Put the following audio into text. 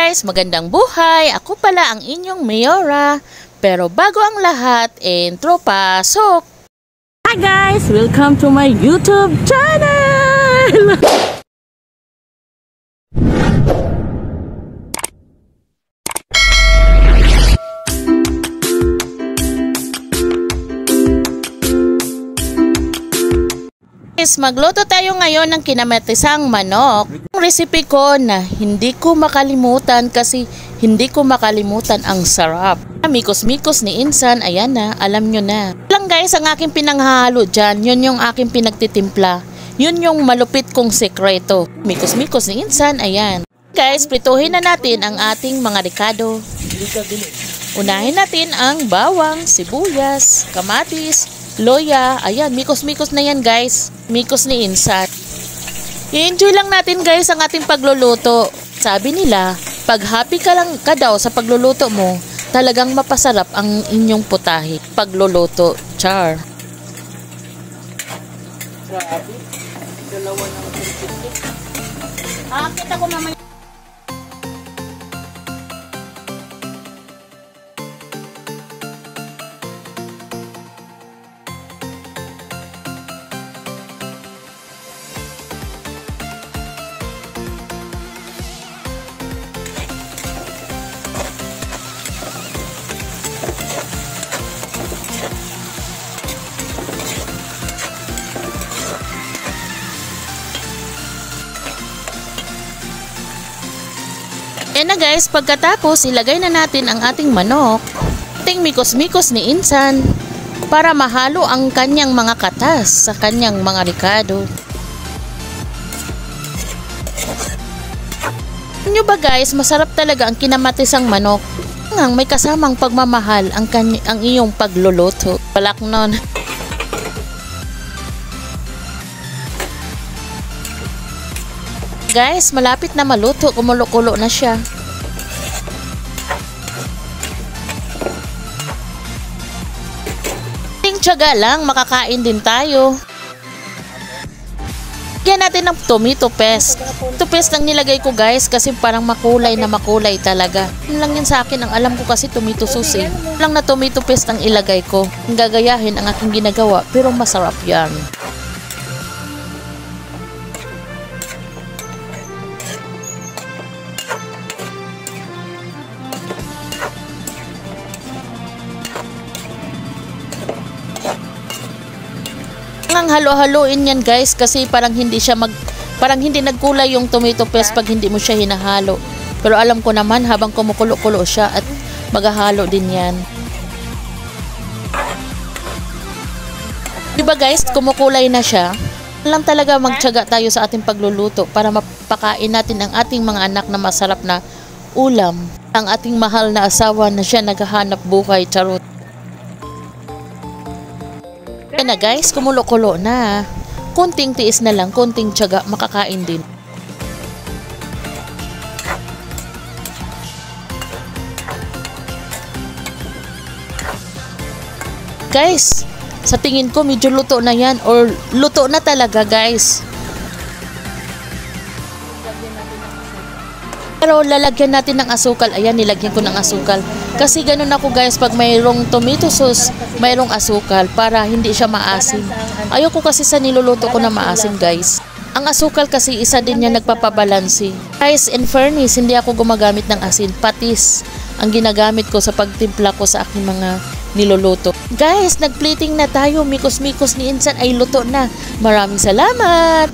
guys! Magandang buhay! Ako pala ang inyong Mayora. Pero bago ang lahat, intro pasok! Hi guys! Welcome to my YouTube channel! Magluto tayo ngayon ng kinamatisang manok. Ang recipe ko na hindi ko makalimutan kasi hindi ko makalimutan ang sarap. Mikos-mikos ni Insan, ayan na, alam nyo na. Lang guys, ang aking pinanghalo dyan, yun yung aking pinagtitimpla. Yun yung malupit kong sekreto. Mikos-mikos ni Insan, ayan. Guys, prituhin na natin ang ating mga ricado. Unahin natin ang bawang, sibuyas, kamatis, loya, ayan, mikos-mikos na yan guys. Mikos ni Insan. I-enjoy lang natin guys ang ating pagluluto. Sabi nila, pag happy ka lang ka daw sa pagluluto mo, talagang mapasarap ang inyong putahe. Pagluluto, char. Grabe, dalawa ng pinipit. Kita ko naman. Yan na guys, pagkatapos ilagay na natin ang ating manok. Ating mikos-mikos ni Insan para mahalo ang kanyang mga katas sa kanyang mga ricado. Nyo ba guys, masarap talaga ang kinamatisang manok. May kasamang pagmamahal ang iyong pagluluto. Palak nun. Guys, malapit na maluto, kumulo-kulo na siya. Tiyaga lang, makakain din tayo. Lagyan natin ng tomato paste. Tomato paste lang nilagay ko guys kasi parang makulay na makulay talaga. Yun lang yan sa akin, ang alam ko kasi tomato sauce eh. Lang na tomato paste ang ilagay ko. Gagayahin ang aking ginagawa pero masarap yan. Ang halo-haloin yan guys kasi parang hindi nagkulay yung tomato paste pag hindi mo siya hinahalo. Pero alam ko naman habang kumukulo-kulo siya at maghahalo din yan. Diba guys, kumukulay na siya. Lang talaga magtiyaga tayo sa ating pagluluto para mapakain natin ang ating mga anak na masarap na ulam. Ang ating mahal na asawa na siya naghahanap buhay, charot. Yan na guys, kumulo-kulo na. Kunting tiis na lang, kunting tiyaga, makakain din. Guys, sa tingin ko medyo luto na yan or luto na talaga guys. Pero lalagyan natin ng asukal. Ayan, nilagyan ko ng asukal. Kasi ganun ako guys, pag mayroong tomato sauce, mayroong asukal para hindi siya maasim. Ayoko kasi sa niluluto ko na maasim guys. Ang asukal kasi isa din niya nagpapabalansi. Guys, in fairness, hindi ako gumagamit ng asin. Patis ang ginagamit ko sa pagtimpla ko sa aking mga niluluto. Guys, nagplating na tayo. Mikos-mikos ni Insan ay luto na. Maraming salamat!